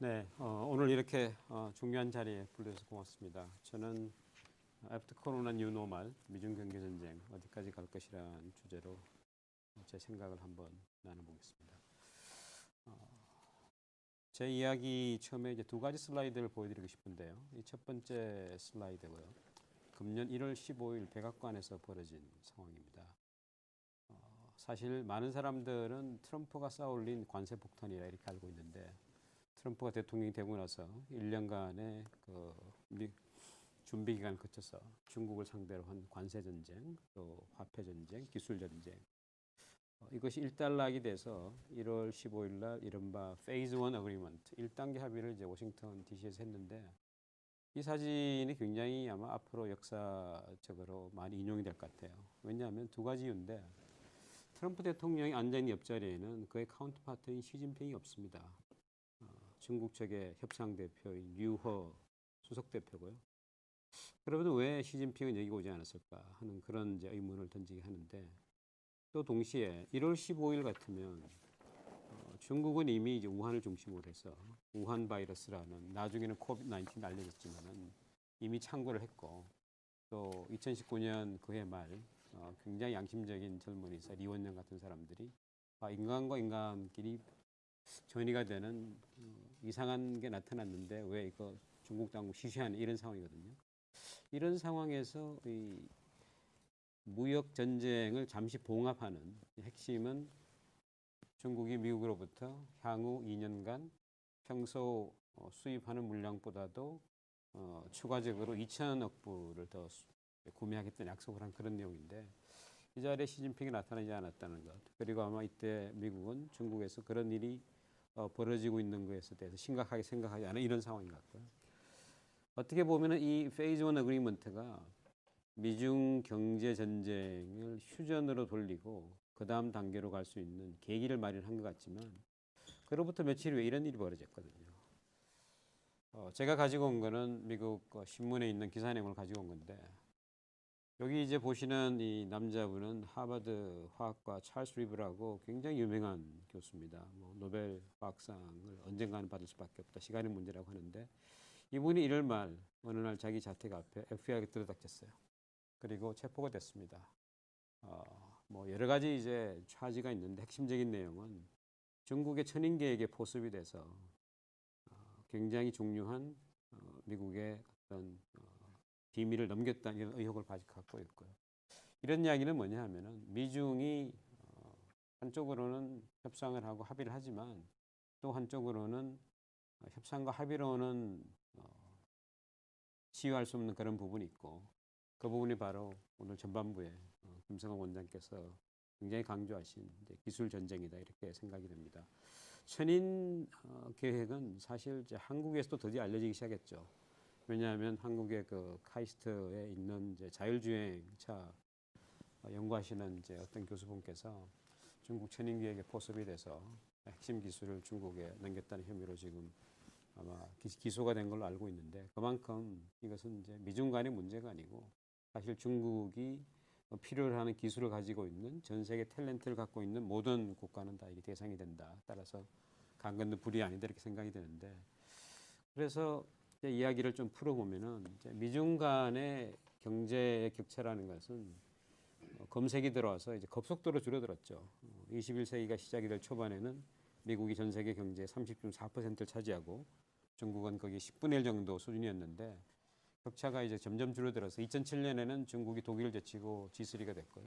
네, 오늘 이렇게 중요한 자리에 불러주셔서 고맙습니다. 저는 애프터 코로나 뉴 노멀 미중 경제 전쟁 어디까지 갈 것이라는 주제로 제 생각을 한번 나눠보겠습니다. 제 이야기 처음에 이제 두 가지 슬라이드를 보여드리고 싶은데요. 이 첫 번째 슬라이드고요. 금년 1월 15일 백악관에서 벌어진 상황입니다. 사실 많은 사람들은 트럼프가 쌓아올린 관세 폭탄이라 이렇게 알고 있는데 트럼프가 대통령이 되고 나서 1년간의 준비 기간을 거쳐서 중국을 상대로 한 관세 전쟁, 또 화폐 전쟁, 기술 전쟁 이것이 일단락이 돼서 1월 15일 날 이른바 페이즈 1 어그리먼트 1단계 합의를 이제 워싱턴 DC에서 했는데 이 사진이 굉장히 아마 앞으로 역사적으로 많이 인용이 될 것 같아요. 왜냐하면 두 가지 이유인데 트럼프 대통령이 앉아 있는 옆자리에는 그의 카운터파트인 시진핑이 없습니다. 중국 측의 협상 대표인 류허 수석 대표고요. 그러면 왜 시진핑은 여기 오지 않았을까 하는 그런 이제 의문을 던지게 하는데 또 동시에 1월 15일 같으면 중국은 이미 이제 우한을 중심으로 해서 우한 바이러스라는 나중에는 코비드-19 알려졌지만은 이미 창궐을 했고 또 2019년 그해 말 굉장히 양심적인 젊은이사 리원영 같은 사람들이 인간과 인간끼리 전이가 되는 이상한 게 나타났는데 왜 이거 중국 당국 시시하는 이런 상황이거든요. 이런 상황에서 이 무역 전쟁을 잠시 봉합하는 핵심은 중국이 미국으로부터 향후 2년간 평소 수입하는 물량보다도 추가적으로 2천억 불을 더 구매하겠다는 약속을 한 그런 내용인데 이 자리에 시진핑이 나타나지 않았다는 것 그리고 아마 이때 미국은 중국에서 그런 일이 벌어지고 있는 것에 대해서 심각하게 생각하지 않은 이런 상황인 것 같고요. 어떻게 보면 이 페이즈 1 어그리먼트가 미중 경제 전쟁을 휴전으로 돌리고 그 다음 단계로 갈 수 있는 계기를 마련한 것 같지만 그로부터 며칠 후에 이런 일이 벌어졌거든요. 제가 가지고 온 거는 미국 신문에 있는 기사 내용을 가지고 온 건데 여기 이제 보시는 이 남자분은 하버드 화학과 찰스 리브라고 굉장히 유명한 교수입니다. 노벨 화학상을 언젠가는 받을 수밖에 없다. 시간의 문제라고 하는데 이분이 1월 말 어느 날 자기 자택 앞에 FBI가 들어닥쳤어요. 그리고 체포가 됐습니다. 여러 가지 이제 차지가 있는데 핵심적인 내용은 중국의 천인 계획에 포섭이 돼서 굉장히 중요한 미국의 어떤 비밀을 넘겼다는 이런 의혹을 갖고 있고요. 이런 이야기는 뭐냐 하면은 미중이 한쪽으로는 협상을 하고 합의를 하지만 또 한쪽으로는 협상과 합의로는 치유할 수 없는 그런 부분이 있고 그 부분이 바로 오늘 전반부에 김성환 원장께서 굉장히 강조하신 이제 기술 전쟁이다 이렇게 생각이 됩니다. 천인 계획은 사실 이제 한국에서도 드디어 알려지기 시작했죠. 왜냐하면 한국의 그 카이스트에 있는 이제 자율주행차 연구하시는 이제 어떤 교수분께서 중국 천인 계획에 포섭이 돼서 핵심 기술을 중국에 넘겼다는 혐의로 지금 아마 기소가 된 걸로 알고 있는데 그만큼 이것은 이제 미중 간의 문제가 아니고 사실 중국이 필요로 하는 기술을 가지고 있는 전 세계 탤런트를 갖고 있는 모든 국가는 다 이게 대상이 된다. 따라서 강 건너 불이 아니다 이렇게 생각이 되는데 그래서 이제 이야기를 좀 풀어보면은 이제 미중 간의 경제의 격차라는 것은 검색이 들어와서 이제 급속도로 줄어들었죠. 21세기가 시작이 될 초반에는 미국이 전 세계 경제의 30.4%를 차지하고 중국은 거기 10분의 1 정도 수준이었는데 격차가 이제 점점 줄어들어서 2007년에는 중국이 독일을 제치고 G3가 됐고요.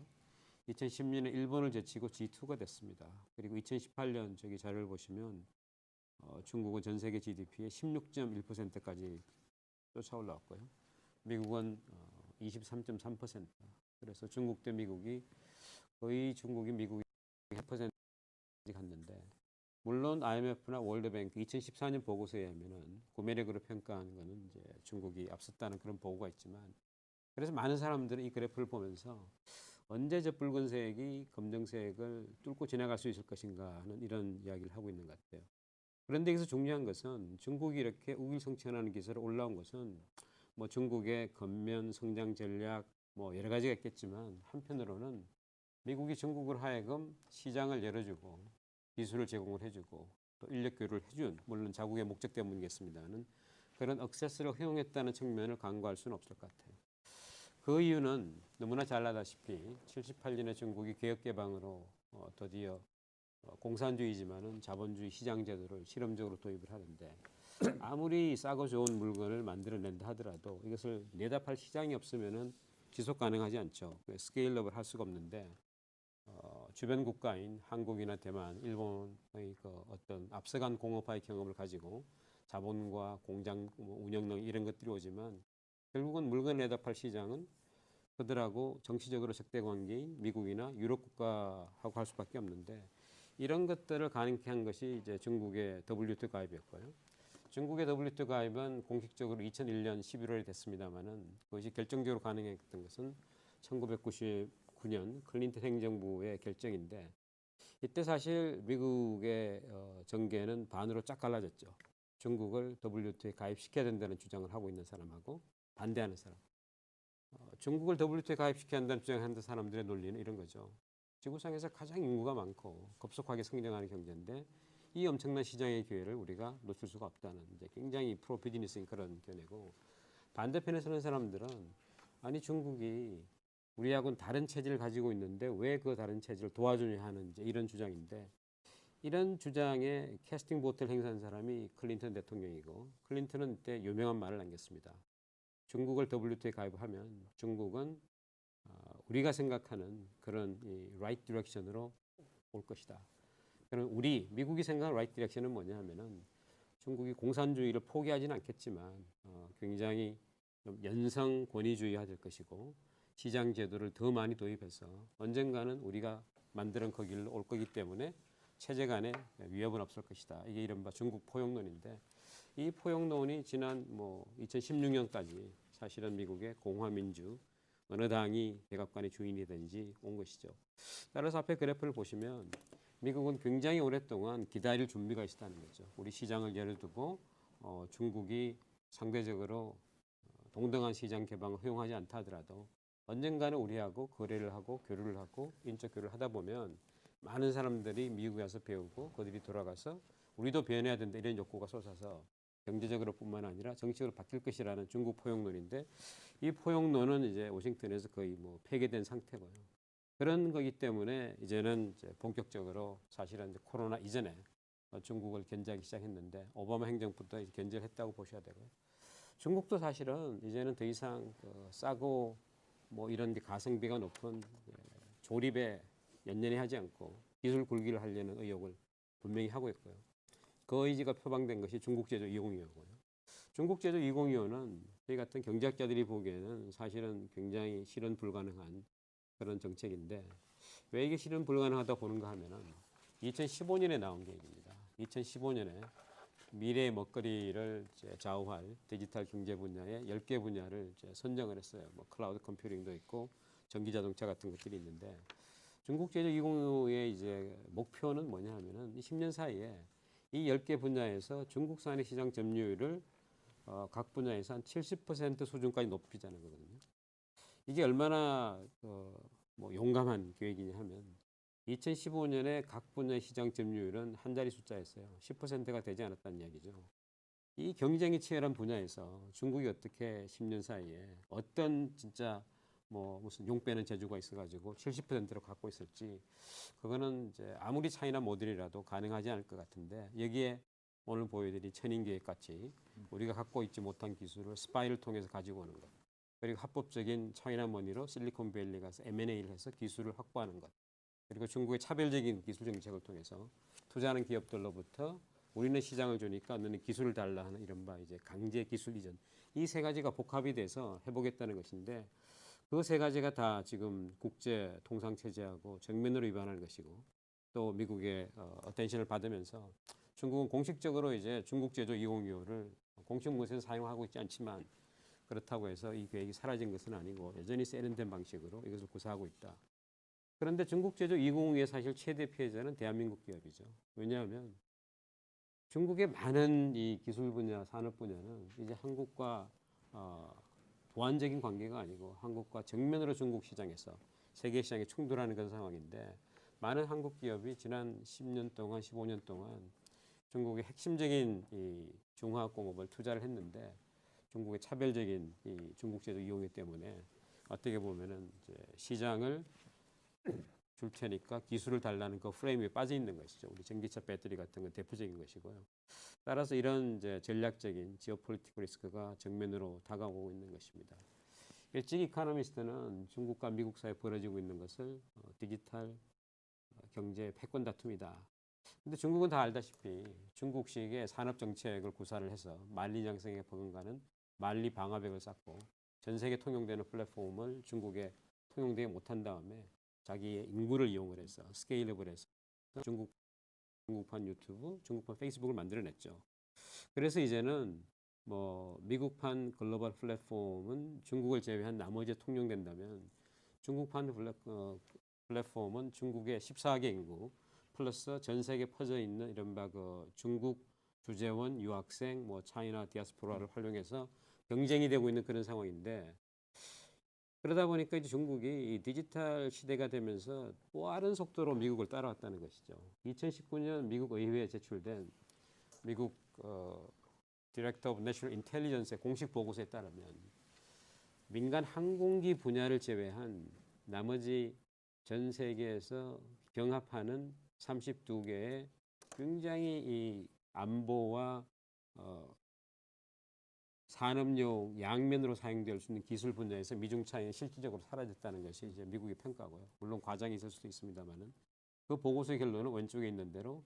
2010년에 일본을 제치고 G2가 됐습니다. 그리고 2018년 저기 자료를 보시면 중국은 전 세계 GDP의 16.1%까지 쫓아올라왔고요. 미국은 23.3%. 그래서 중국 대 미국이 거의 중국이 미국이 100% 갔는데 물론 IMF나 월드뱅크 2014년 보고서에 의하면은 구매력으로 평가한 거는 이제 중국이 앞섰다는 그런 보고가 있지만 그래서 많은 사람들은 이 그래프를 보면서 언제 저 붉은색이 검정색을 뚫고 지나갈 수 있을 것인가 하는 이런 이야기를 하고 있는 것 같아요. 그런데 여기서 중요한 것은 중국이 이렇게 우길성천하는 기세로 올라온 것은 뭐 중국의 건면 성장 전략 뭐 여러 가지가 있겠지만 한편으로는 미국이 중국을 하여금 시장을 열어주고 기술을 제공을 해주고 또 인력 교류를 해준, 물론 자국의 목적 때문이겠습니다는 그런 액세스를 허용했다는 측면을 간과할 수는 없을 것 같아요. 그 이유는 너무나 잘 알다시피 78년에 중국이 개혁 개방으로 드디어 공산주의지만은 자본주의 시장 제도를 실험적으로 도입을 하는데 아무리 싸고 좋은 물건을 만들어낸다 하더라도 이것을 내다 팔 시장이 없으면은 지속 가능하지 않죠. 스케일업을 할 수가 없는데 주변 국가인 한국이나 대만, 일본의 그 어떤 앞서간 공업화의 경험을 가지고 자본과 공장 운영능 이런 것들이 오지만 결국은 물건 내다 팔 시장은 그들하고 정치적으로 적대 관계인 미국이나 유럽 국가하고 할 수밖에 없는데 이런 것들을 가능케 한 것이 이제 중국의 WTO 가입이었고요. 중국의 WTO 가입은 공식적으로 2001년 11월에 됐습니다만은 그것이 결정적으로 가능했던 것은 1999년 클린턴 행정부의 결정인데 이때 사실 미국의 정계는 반으로 쫙 갈라졌죠. 중국을 WTO에 가입시켜야 된다는 주장을 하고 있는 사람하고 반대하는 사람. 중국을 WTO에 가입시켜야 한다는 주장하는 사람들의 논리는 이런 거죠. 지구상에서 가장 인구가 많고 급속하게 성장하는 경제인데 이 엄청난 시장의 기회를 우리가 놓칠 수가 없다는 이제 굉장히 프로 비즈니스인 그런 견해고 반대편에 서는 사람들은 아니 중국이 우리하고는 다른 체질을 가지고 있는데 왜 그 다른 체질을 도와주냐 하는 이제 이런 주장인데 이런 주장에 캐스팅 보트를 행사한 사람이 클린턴 대통령이고 클린턴은 이때 유명한 말을 남겼습니다. 중국을 WTO에 가입하면 중국은 우리가 생각하는 그런 이 right direction으로 올 것이다. 그럼 우리 미국이 생각하는 right direction은 뭐냐 하면은 중국이 공산주의를 포기하지는 않겠지만 굉장히 좀 연성 권위주의가 될 것이고 시장 제도를 더 많이 도입해서 언젠가는 우리가 만드는 그 길로 올 거기 때문에 체제 간에 위협은 없을 것이다. 이게 이른바 중국 포용론인데 이 포용론이 지난 2016년까지 사실은 미국의 공화민주 어느 당이 백악관의 주인이든지 온 것이죠. 따라서 앞에 그래프를 보시면 미국은 굉장히 오랫동안 기다릴 준비가 있었다는 거죠. 우리 시장을 예를 두고 중국이 상대적으로 동등한 시장 개방을 허용하지 않다 하더라도 언젠가는 우리하고 거래를 하고 교류를 하고 인적 교류를 하다 보면 많은 사람들이 미국에 와서 배우고 그들이 돌아가서 우리도 변해야 된다 이런 욕구가 솟아서 경제적으로 뿐만 아니라 정치적으로 바뀔 것이라는 중국 포용론인데 이 포용론은 이제 워싱턴에서 거의 폐기된 상태고요. 그런 거기 때문에 이제는 이제 본격적으로 사실은 이제 코로나 이전에 중국을 견제하기 시작했는데 오바마 행정부터 이제 견제를 했다고 보셔야 되고요. 중국도 사실은 이제는 더 이상 싸고 이런 가성비가 높은 조립에 연연히 하지 않고 기술 굴기를 하려는 의욕을 분명히 하고 있고요. 그 의지가 표방된 것이 중국제조 2025고요. 중국제조 2025는 저희 같은 경제학자들이 보기에는 사실은 굉장히 실현 불가능한 그런 정책인데 왜 이게 실현 불가능하다 보는가 하면은 2015년에 나온 계획입니다. 2015년에 미래의 먹거리를 좌우할 디지털 경제 분야의 10개 분야를 선정을 했어요. 클라우드 컴퓨팅도 있고 전기 자동차 같은 것들이 있는데 중국 제조 2025의 이제 목표는 뭐냐 하면은 10년 사이에 이 10개 분야에서 중국산의 시장 점유율을 각 분야에서 한 70% 수준까지 높이자는 거거든요. 이게 얼마나 용감한 계획이냐 하면 2015년에 각 분야의 시장 점유율은 한 자리 숫자였어요. 10%가 되지 않았다는 이야기죠. 이 경쟁이 치열한 분야에서 중국이 어떻게 10년 사이에 어떤 진짜 무슨 용 빼는 재주가 있어가지고 70%로 갖고 있을지 그거는 이제 아무리 차이나 모델이라도 가능하지 않을 것 같은데 여기에 오늘 보여드린 천인계획 같이 우리가 갖고 있지 못한 기술을 스파이를 통해서 가지고 오는 것 그리고 합법적인 차이나 머니로 실리콘밸리 가서 M&A를 해서 기술을 확보하는 것 그리고 중국의 차별적인 기술 정책을 통해서 투자하는 기업들로부터 우리는 시장을 주니까 너는 기술을 달라 하는 이른바 이제 강제 기술 이전 이 세 가지가 복합이 돼서 해보겠다는 것인데 그 세 가지가 다 지금 국제 통상 체제하고 정면으로 위반하는 것이고 또 미국의 어텐션을 받으면서 중국은 공식적으로 이제 중국 제조 2025를 공식 문서에서 사용하고 있지 않지만 그렇다고 해서 이 계획이 사라진 것은 아니고 여전히 세련된 방식으로 이것을 구사하고 있다. 그런데 중국 제조 2025의 사실 최대 피해자는 대한민국 기업이죠. 왜냐하면 중국의 많은 이 기술 분야, 산업 분야는 이제 한국과 보완적인 관계가 아니고 한국과 정면으로 중국 시장에서 세계 시장에 충돌하는 그런 상황인데 많은 한국 기업이 지난 10년 동안, 15년 동안 중국의 핵심적인 이 중화학공업을 투자를 했는데 중국의 차별적인 이 중국제도 이용이기 때문에 어떻게 보면은 이제 시장을 줄 테니까 기술을 달라는 그 프레임에 빠져 있는 것이죠. 우리 전기차 배터리 같은 건 대표적인 것이고요. 따라서 이런 이제 전략적인 지오폴리티컬 리스크가 정면으로 다가오고 있는 것입니다. 일찍 이카노미스트는 중국과 미국 사이에 벌어지고 있는 것을 디지털 경제 패권 다툼이다. 근데 중국은 다 알다시피 중국식의 산업 정책을 구사를 해서 만리장성에 버금가는 만리 방화벽을 쌓고 전 세계 통용되는 플랫폼을 중국에 통용되게 못한 다음에 자기의 인구를 이용을 해서 스케일업을 해서 중국판 유튜브, 중국판 페이스북을 만들어냈죠. 그래서 이제는 뭐 미국판 글로벌 플랫폼은 중국을 제외한 나머지에 통용된다면 중국판 플랫폼은 중국의 14개 인구 플러스 전 세계 퍼져 있는 이른바 그 중국 주재원 유학생 뭐 차이나 디아스포라를 활용해서 경쟁이 되고 있는 그런 상황인데 그러다 보니까 이제 중국이 이 디지털 시대가 되면서 빠른 속도로 미국을 따라왔다는 것이죠. 2019년 미국 의회에 제출된 미국 디렉터 오브 내셔널 인텔리전스의 공식 보고서에 따르면 민간 항공기 분야를 제외한 나머지 전 세계에서 경합하는 32개의 굉장히 이 안보와 산업용 양면으로 사용될 수 있는 기술 분야에서 미중 차이는 실질적으로 사라졌다는 것이 이제 미국의 평가고요. 물론 과장이 있을 수도 있습니다만은 그 보고서의 결론은 왼쪽에 있는 대로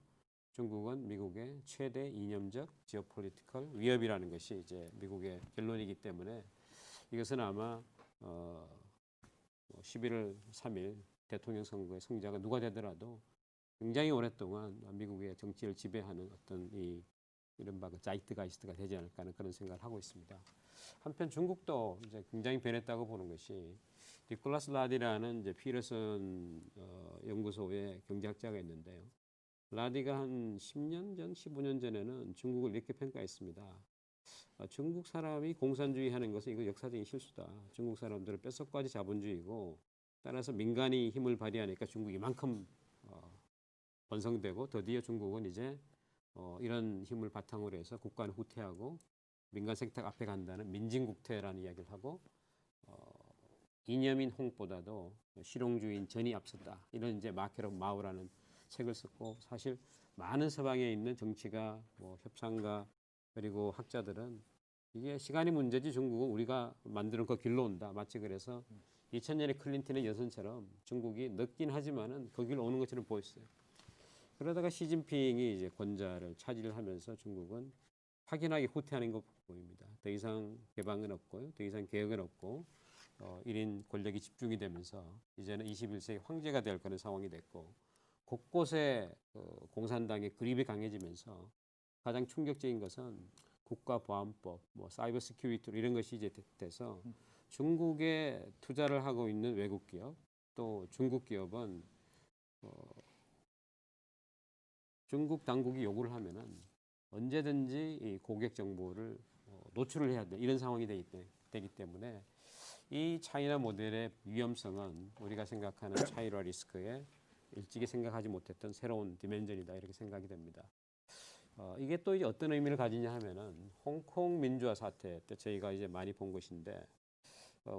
중국은 미국의 최대 이념적 지오폴리티컬 위협이라는 것이 이제 미국의 결론이기 때문에 이것은 아마 11월 3일 대통령 선거의 승자가 누가 되더라도 굉장히 오랫동안 미국의 정치를 지배하는 어떤 이 이른바 그 자이트가이스트가 되지 않을까 하는 그런 생각을 하고 있습니다. 한편 중국도 이제 굉장히 변했다고 보는 것이 니콜라스 라디라는 이제 피러슨 연구소의 경제학자가 있는데요. 라디가 한 10년 전, 15년 전에는 중국을 이렇게 평가했습니다. 중국 사람이 공산주의 하는 것은 이거 역사적인 실수다. 중국 사람들은 뼛속까지 자본주의고 따라서 민간이 힘을 발휘하니까 중국이 이만큼 번성되고 드디어 중국은 이제 이런 힘을 바탕으로 해서 국가는 후퇴하고 민간 생태 앞에 간다는 민진국퇴라는 이야기를 하고 이념인 홍보다도 실용주의인 전이 앞섰다. 이런 이제 마케로 마우라는 책을 썼고 사실 많은 서방에 있는 정치가 뭐 협상가 그리고 학자들은 이게 시간이 문제지 중국은 우리가 만드는 그 길로 온다. 마치 그래서 2000년에 클린턴의 여선처럼 중국이 늦긴 하지만은 그 길로 오는 것처럼 보였어요. 그러다가 시진핑이 이제 권좌를 차지를 하면서 중국은 확연하게 후퇴하는 것 보입니다. 더 이상 개방은 없고요. 더 이상 개혁은 없고 1인 권력이 집중이 되면서 이제는 21세기 황제가 될 그런 상황이 됐고 곳곳에 공산당의 그립이 강해지면서 가장 충격적인 것은 국가보안법, 뭐 사이버 시큐리티 이런 것이 이제 돼서 중국에 투자를 하고 있는 외국 기업 또 중국 기업은 중국 당국이 요구를 하면은 언제든지 이 고객 정보를 노출을 해야 돼 이런 상황이 되기 때문에 이 차이나 모델의 위험성은 우리가 생각하는 차이나 리스크에 일찍이 생각하지 못했던 새로운 디멘전이다 이렇게 생각이 됩니다. 이게 또 이제 어떤 의미를 가지냐 하면은 홍콩 민주화 사태 때 저희가 이제 많이 본 것인데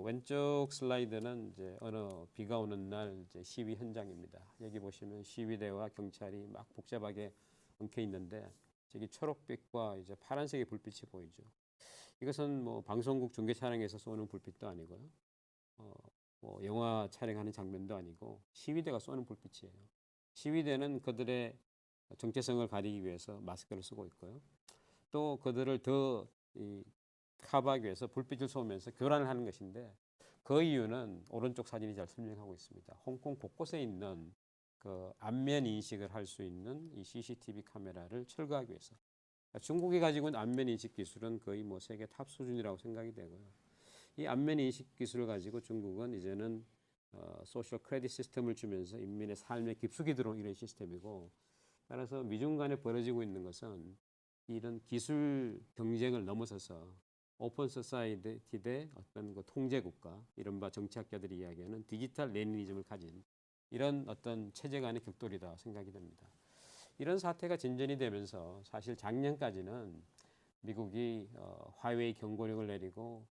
왼쪽 슬라이드는 이제 어느 비가 오는 날 이제 시위 현장입니다. 여기 보시면 시위대와 경찰이 막 복잡하게 엉켜 있는데 저기 초록빛과 이제 파란색의 불빛이 보이죠. 이것은 뭐 방송국 중계 촬영에서 쏘는 불빛도 아니고요. 뭐 영화 촬영하는 장면도 아니고 시위대가 쏘는 불빛이에요. 시위대는 그들의 정체성을 가리기 위해서 마스크를 쓰고 있고요. 또 그들을 더 커버하기 위해서 불빛을 쏘면서 교란을 하는 것인데 그 이유는 오른쪽 사진이 잘 설명하고 있습니다. 홍콩 곳곳에 있는 그 안면 인식을 할 수 있는 이 CCTV 카메라를 철거하기 위해서. 중국이 가지고 있는 안면 인식 기술은 거의 뭐 세계 탑 수준이라고 생각이 되고요. 이 안면 인식 기술을 가지고 중국은 이제는 소셜 크레딧 시스템을 주면서 인민의 삶에 깊숙이 들어온 이런 시스템이고 따라서 미중 간에 벌어지고 있는 것은 이런 기술 경쟁을 넘어서서 오픈 소사이티 대 어떤 그 통제 국가 이른바 정치학자들이 이야기하는 디지털 레니니즘을 가진 이런 어떤 체제 간의 격돌이다 생각이 됩니다. 이런 사태가 진전이 되면서 사실 작년까지는 미국이 화웨이 경고령을 내리고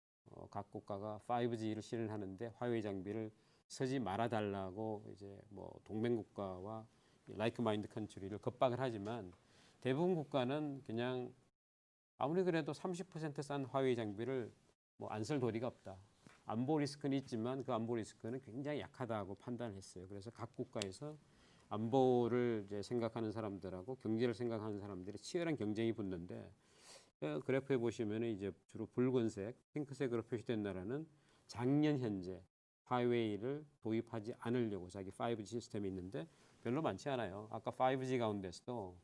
각 국가가 5G를 실현하는데 화웨이 장비를 쓰지 말아달라고 이제 뭐 동맹국가와 라이크 마인드 컨트리를 겁박을 하지만 대부분 국가는 그냥 아무리 그래도 30%싼 화웨이 장비를 뭐 안 쓸 도리가 없다. 안보 리스크는 있지만 그 안보 리스크는 굉장히 약하다고 판단했어요. 그래서 각 국가에서 안보를 이제 생각하는 사람들하고 경제를 생각하는 사람들이 치열한 경쟁이 붙는데 그래프에 보시면 이제 주로 붉은색, 핑크색으로 표시된 나라는 작년 현재 화웨이를 도입하지 않으려고 자기 5G 시스템이 있는데 별로 많지 않아요. 아까 5G 가운데서도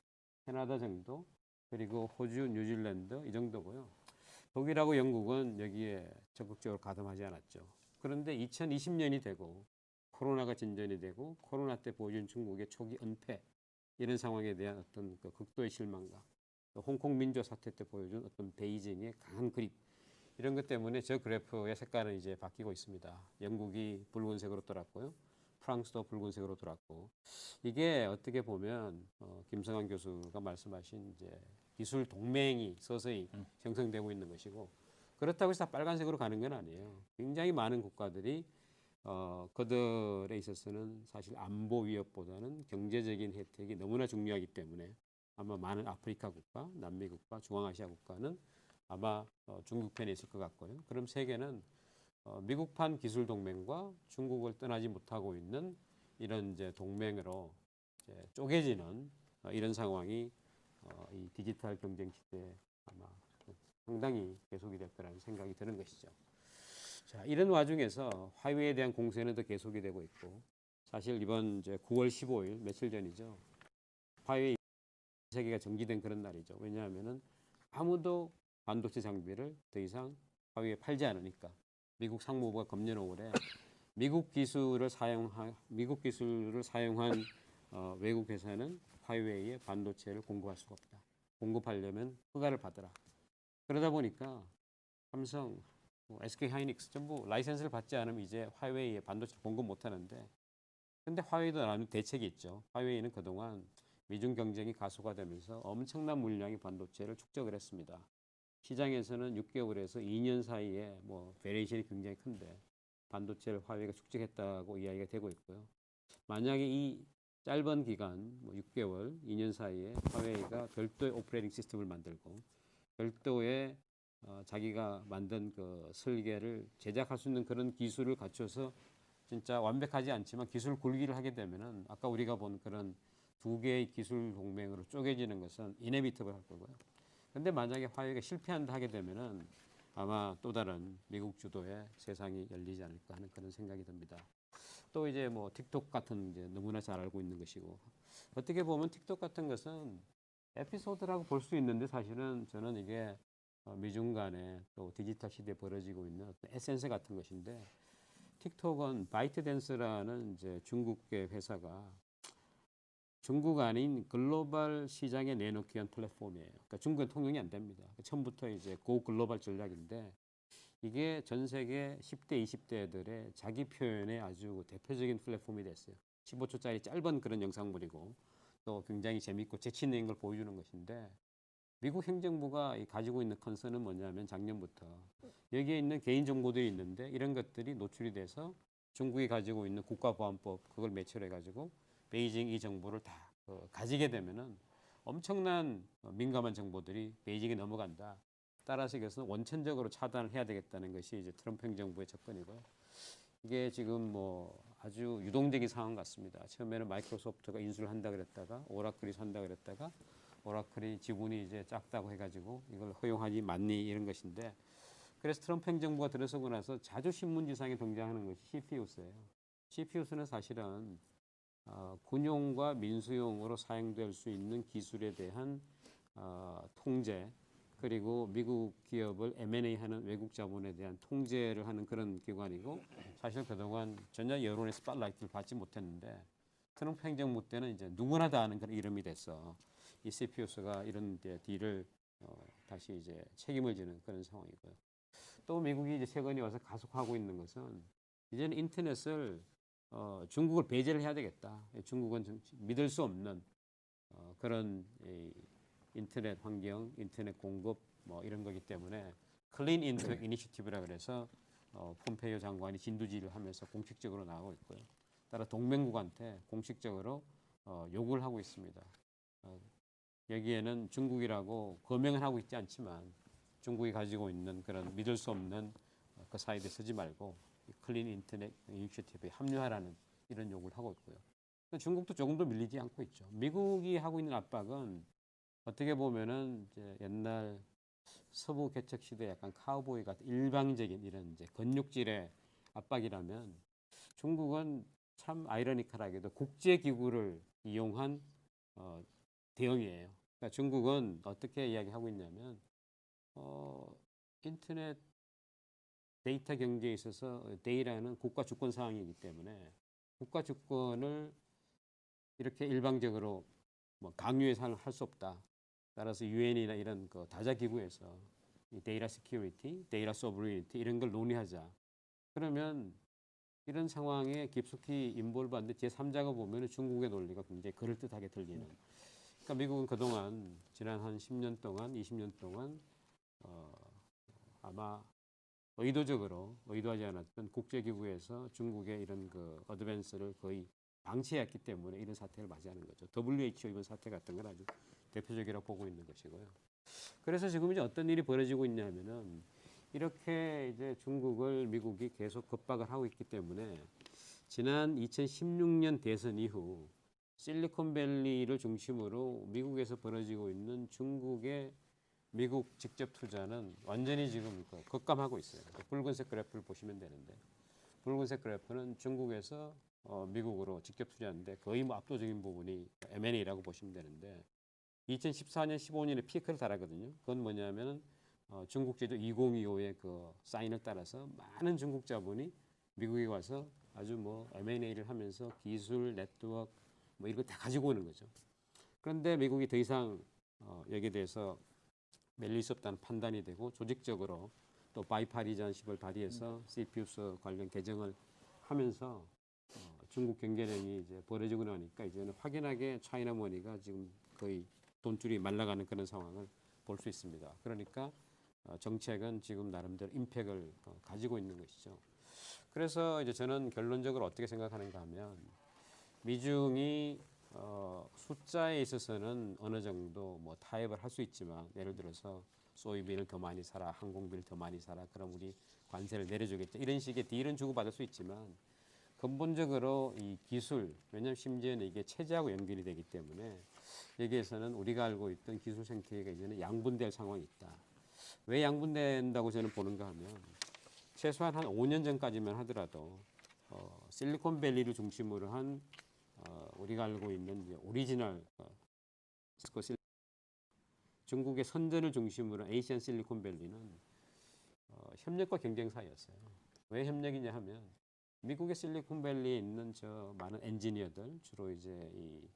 캐나다 정도, 그리고 호주, 뉴질랜드 이 정도고요. 독일하고 영국은 여기에 적극적으로 가담하지 않았죠. 그런데 2020년이 되고 코로나가 진전이 되고 코로나 때 보여준 중국의 초기 은폐 이런 상황에 대한 어떤 그 극도의 실망감, 홍콩 민주 사태 때 보여준 어떤 베이징의 강한 그립 이런 것 때문에 저 그래프의 색깔은 이제 바뀌고 있습니다. 영국이 붉은색으로 돌았고요. 프랑스도 붉은색으로 돌았고 이게 어떻게 보면 김성환 교수가 말씀하신 이제 기술 동맹이 서서히 형성되고 있는 것이고 그렇다고 해서 빨간색으로 가는 건 아니에요. 굉장히 많은 국가들이 그들에 있어서는 사실 안보 위협보다는 경제적인 혜택이 너무나 중요하기 때문에 아마 많은 아프리카 국가, 남미 국가, 중앙아시아 국가는 아마 중국 편에 있을 것 같고요. 그럼 세계는 미국판 기술 동맹과 중국을 떠나지 못하고 있는 이런 이제 동맹으로 이제 쪼개지는 이런 상황이 이 디지털 경쟁 시대에 아마 상당히 계속이 될 거라는 생각이 드는 것이죠. 자, 이런 와중에서 화웨이에 대한 공세는 더 계속이 되고 있고 사실 이번 이제 9월 15일 며칠 전이죠. 화웨이 세계가 정지된 그런 날이죠. 왜냐하면은 아무도 반도체 장비를 더 이상 화웨이에 팔지 않으니까 미국 상무부가 금년에 미국 기술을 사용한 외국 회사는 화웨이에 반도체를 공급할 수가 없다. 공급하려면 허가를 받으라. 그러다 보니까 삼성, SK 하이닉스 전부 라이센스를 받지 않으면 이제 화웨이에 반도체 공급 못 하는데 근데 화웨이도 나름 대책이 있죠. 화웨이는 그동안 미중 경쟁이 가속화되면서 엄청난 물량의 반도체를 축적을 했습니다. 시장에서는 6개월에서 2년 사이에 뭐 베리에이션이 굉장히 큰데 반도체를 화웨이가 축적했다고 이야기가 되고 있고요. 만약에 이 짧은 기간, 뭐 6개월, 2년 사이에 화웨이가 별도의 오퍼레이팅 시스템을 만들고 별도의 자기가 만든 그 설계를 제작할 수 있는 그런 기술을 갖춰서 진짜 완벽하지 않지만 기술 굴기를 하게 되면은 아까 우리가 본 그런 두 개의 기술 동맹으로 쪼개지는 것은 이네비터블 할 거고요. 근데 만약에 화웨이가 실패한다 하게 되면은 아마 또 다른 미국 주도의 세상이 열리지 않을까 하는 그런 생각이 듭니다. 또 이제 뭐 틱톡 같은 이제 너무나 잘 알고 있는 것이고 어떻게 보면 틱톡 같은 것은 에피소드라고 볼 수 있는데 사실은 저는 이게 미중 간에 또 디지털 시대에 벌어지고 있는 어떤 에센스 같은 것인데 틱톡은 바이트댄스라는 이제 중국계 회사가 중국 아닌 글로벌 시장에 내놓기 위한 플랫폼이에요. 그러니까 중국은 통용이 안 됩니다. 처음부터 이제 고 글로벌 전략인데 이게 전 세계 10대, 20대들의 자기 표현의 아주 대표적인 플랫폼이 됐어요. 15초짜리 짧은 그런 영상물이고 또 굉장히 재밌고 재치 있는 걸 보여주는 것인데 미국 행정부가 가지고 있는 컨선은 뭐냐면 작년부터 여기에 있는 개인 정보들이 있는데 이런 것들이 노출이 돼서 중국이 가지고 있는 국가보안법 그걸 매치를 해가지고 베이징 이 정보를 다 가지게 되면은 엄청난 민감한 정보들이 베이징에 넘어간다. 따라서 이것은 원천적으로 차단을 해야 되겠다는 것이 이제 트럼프 행정부의 접근이고요. 이게 지금 뭐 아주 유동적인 상황 같습니다. 처음에는 마이크로소프트가 인수를 한다 그랬다가 오라클이 산다 그랬다가 오라클이 지분이 이제 작다고 해가지고 이걸 허용하지 맞니 이런 것인데 그래서 트럼프 행정부가 들어서고 나서 자주 신문지상에 등장하는 것이 CPU스예요. CPU스는 사실은 군용과 민수용으로 사용될 수 있는 기술에 대한 통제 그리고 미국 기업을 M&A 하는 외국 자본에 대한 통제를 하는 그런 기관이고 사실 그동안 전혀 여론의 스팟라이트를 받지 못했는데 트럼프 행정부 때는 이제 누구나 다 아는 그런 이름이 됐어. 이 CPU스가 이런 딜을 다시 이제 책임을 지는 그런 상황이고요. 또 미국이 이제 최근에 와서 가속하고 있는 것은 이제는 인터넷을 중국을 배제를 해야 되겠다. 중국은 믿을 수 없는 그런 이 인터넷 환경, 인터넷 공급 뭐 이런 거기 때문에 클린 이니셔티브라 그래서 폼페이오 장관이 진두지휘를 하면서 공식적으로 나오고 있고요. 따라 동맹국한테 공식적으로 요구를 하고 있습니다. 여기에는 중국이라고 거명을 하고 있지 않지만 중국이 가지고 있는 그런 믿을 수 없는 그 사이드에 쓰지 말고 클린 인터넷 이니셔티브에 합류하라는 이런 요구를 하고 있고요. 중국도 조금도 밀리지 않고 있죠. 미국이 하고 있는 압박은 어떻게 보면은 이제 옛날 서부 개척 시대 약간 카우보이 같은 일방적인 이런 이제 권력질의 압박이라면 중국은 참 아이러니컬하게도 국제기구를 이용한 대응이에요. 그러니까 중국은 어떻게 이야기하고 있냐면 인터넷 데이터 경제에 있어서 데이터는 국가 주권 사항이기 때문에 국가 주권을 이렇게 일방적으로 뭐 강요해서 할 수 없다. 따라서 유엔이나 이런 그 다자 기구에서 이 데이터 시큐리티, 데이터 소브리니티 이런 걸 논의하자. 그러면 이런 상황에 깊숙이 인볼브한데 제3자가 보면 중국의 논리가 굉장히 그럴듯하게 들리는. 그러니까 미국은 그동안 지난 한 10년 동안, 20년 동안 아마 의도적으로 의도하지 않았던 국제기구에서 중국의 이런 그 어드밴스를 거의 방치했기 때문에 이런 사태를 맞이하는 거죠. WHO 이번 사태 같은 건 아주 대표적이라고 보고 있는 것이고요. 그래서 지금 이제 어떤 일이 벌어지고 있냐면은 이렇게 이제 중국을 미국이 계속 겁박을 하고 있기 때문에 지난 2016년 대선 이후 실리콘밸리를 중심으로 미국에서 벌어지고 있는 중국의 미국 직접 투자는 완전히 지금 급감하고 있어요. 붉은색 그래프를 보시면 되는데 붉은색 그래프는 중국에서 미국으로 직접 투자하는데 거의 뭐 압도적인 부분이 M&A라고 보시면 되는데 2014년, 15년에 피크를 달하거든요. 그건 뭐냐면은 중국 제도 2025의 그 사인을 따라서 많은 중국 자본이 미국에 와서 아주 뭐 M&A를 하면서 기술, 네트워크 뭐 이런 거 다 가지고 오는 거죠. 그런데 미국이 더 이상 여기에 대해서 밀릴 수 없다는 판단이 되고 조직적으로 또 바이파리전십을 발휘해서 CPUS 관련 개정을 하면서 중국 경제력이 이제 벌어지고 나니까 이제는 확연하게 차이나 머니가 지금 거의 돈줄이 말라가는 그런 상황을 볼 수 있습니다. 그러니까 정책은 지금 나름대로 임팩을 가지고 있는 것이죠. 그래서 이제 저는 결론적으로 어떻게 생각하는가 하면 미중이 숫자에 있어서는 어느 정도 뭐 타협을 할 수 있지만 예를 들어서 소이빈을 더 많이 사라, 항공비를 더 많이 사라, 그럼 우리 관세를 내려주겠죠. 이런 식의 딜은 주고받을 수 있지만 근본적으로 이 기술, 왜냐하면 심지어는 이게 체제하고 연결이 되기 때문에 여기에서는 우리가 알고 있던 기술 생태계가 이제는 양분될 상황이 있다. 왜 양분된다고 저는 보는가 하면 최소한 한 5년 전까지만 하더라도 실리콘밸리를 중심으로 한 우리가 알고 있는 이제 오리지널 중국의 선전을 중심으로 한 에이시안 실리콘밸리는 협력과 경쟁 사이였어요. 왜 협력이냐 하면 미국의 실리콘밸리에 있는 저 많은 엔지니어들 주로 이제 이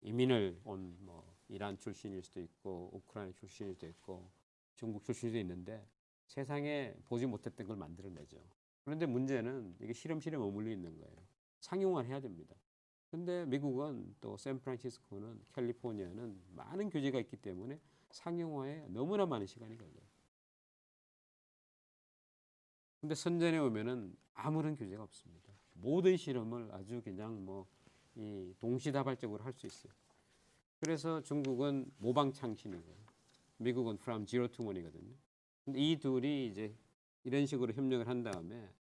이민을 온 뭐 이란 출신일 수도 있고 우크라이나 출신일 수도 있고 중국 출신일 수도 있는데 세상에 보지 못했던 걸 만들어내죠. 그런데 문제는 이게 실험실에 머물러 있는 거예요. 상용화를 해야 됩니다. 근데 미국은 또 샌프란시스코는 캘리포니아는 많은 규제가 있기 때문에 상용화에 너무나 많은 시간이 걸려요. 근데 선전에 오면은 아무런 규제가 없습니다. 모든 실험을 아주 그냥 뭐 이 동시다발적으로 할 수 있어요. 그래서 중국은 모방창신이고 미국은 from zero to one이거든요. 근데 이 둘이 이제 이런 식으로 협력을 한 다음에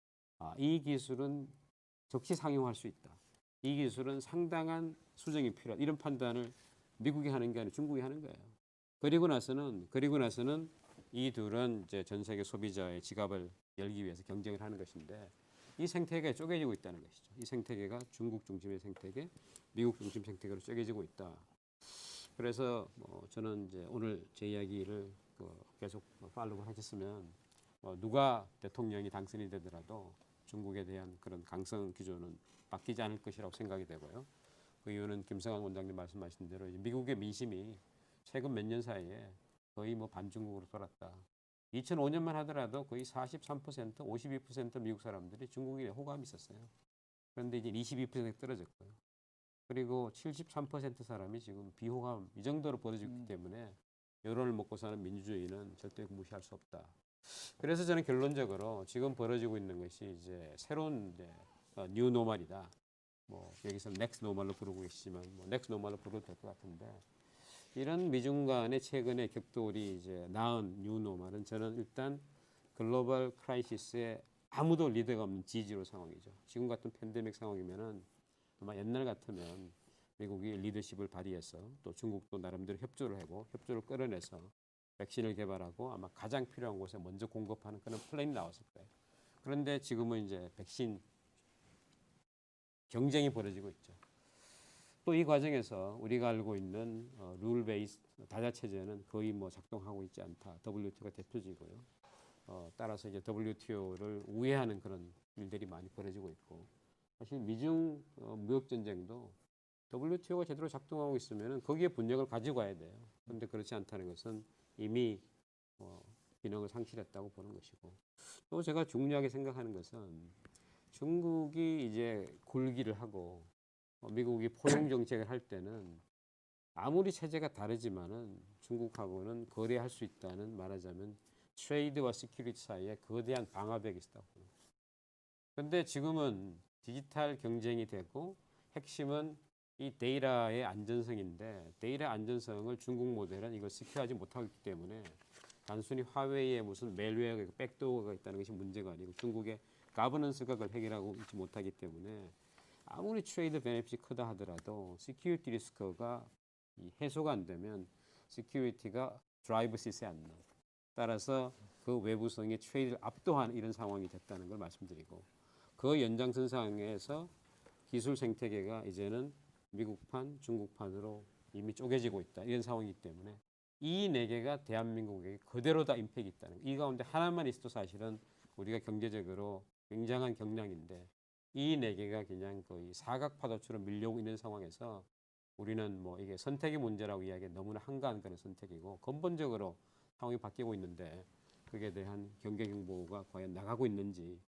이 기술은 적시 상용할 수 있다. 이 기술은 상당한 수정이 필요하다. 이런 판단을 미국이 하는 게 아니라 중국이 하는 거예요. 그리고 나서는 이 둘은 이제 전 세계 소비자의 지갑을 열기 위해서 경쟁을 하는 것인데 이 생태계가 쪼개지고 있다는 것이죠. 이 생태계가 중국 중심의 생태계, 미국 중심 생태계로 쪼개지고 있다. 그래서 저는 이제 오늘 제 이야기를 계속 팔로우를 하셨으면 누가 대통령이 당선이 되더라도 중국에 대한 그런 강성 기조는 바뀌지 않을 것이라고 생각이 되고요. 그 이유는 김성환 원장님 말씀하신 대로 미국의 민심이 최근 몇 년 사이에 거의 뭐 반중국으로 돌았다. 2005년만 하더라도 거의 43%, 52% 미국 사람들이 중국에 호감이 있었어요. 그런데 이제 22% 떨어졌고요. 그리고 73% 사람이 지금 비호감 이 정도로 벌어지고 있기 때문에 여론을 먹고 사는 민주주의는 절대 무시할 수 없다. 그래서 저는 결론적으로 지금 벌어지고 있는 것이 이제 새로운 이제 뉴 노멀이다. 뭐 여기서 넥스 노멀로 부르고 계시지만 뭐 넥스 노멀로 부르도 될 것 같은데 이런 미중 간의 최근의 격돌이 이제 낳은 뉴 노멀은 저는 일단 글로벌 크라이시스에 아무도 리더가 없는 지지로 상황이죠. 지금 같은 팬데믹 상황이면은 아마 옛날 같으면 미국이 리더십을 발휘해서 또 중국도 나름대로 협조를 하고 협조를 끌어내서 백신을 개발하고 아마 가장 필요한 곳에 먼저 공급하는 그런 플랜이 나왔을 거예요. 그런데 지금은 이제 백신 경쟁이 벌어지고 있죠. 또 이 과정에서 우리가 알고 있는 룰 베이스 다자 체제는 거의 뭐 작동하고 있지 않다. WTO가 대표적이고요. 따라서 이제 WTO를 우회하는 그런 일들이 많이 벌어지고 있고 사실 미중 무역 전쟁도 WTO가 제대로 작동하고 있으면 거기에 분력을 가지고 가야 돼요. 그런데 그렇지 않다는 것은 이미 기능을 상실했다고 보는 것이고 또 제가 중요하게 생각하는 것은 중국이 이제 굴기를 하고 미국이 포용 정책을 할 때는 아무리 체제가 다르지만은 중국하고는 거래할 수 있다는 말하자면 트레이드와 시큐리티 사이에 거대한 방화벽이 있다고. 그런데 지금은 디지털 경쟁이 되고 핵심은 이 데이터의 안전성인데 데이터 안전성을 중국 모델은 이걸 시큐하지 못하기 때문에 단순히 화웨이에 무슨 멜웨어가 백도어가 있다는 것이 문제가 아니고 중국의 가버넌스가 그걸 해결하고 있지 못하기 때문에 아무리 트레이드 베네핏이 크다 하더라도 시큐리티 리스크가 해소가 안 되면 시큐리티가 드라이브 시트에 안 나. 따라서 그 외부성이 트레이드를 압도하는 이런 상황이 됐다는 걸 말씀드리고 그 연장선상에서 기술 생태계가 이제는 미국판, 중국판으로 이미 쪼개지고 있다. 이런 상황이기 때문에 이 네 개가 대한민국에게 그대로 다 임팩이 있다는 거. 이 가운데 하나만 있어도 사실은 우리가 경제적으로 굉장한 경량인데 이 네 개가 그냥 거의 사각파도처럼 밀려오고 있는 상황에서 우리는 뭐 이게 선택의 문제라고 이야기해 너무나 한가한 그런 선택이고 근본적으로 상황이 바뀌고 있는데 그에 대한 경계 경보가 과연 나가고 있는지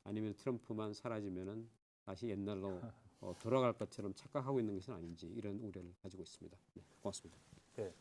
아니면 트럼프만 사라지면은 다시 옛날로 돌아갈 것처럼 착각하고 있는 것은 아닌지 이런 우려를 가지고 있습니다. 네, 고맙습니다. 네,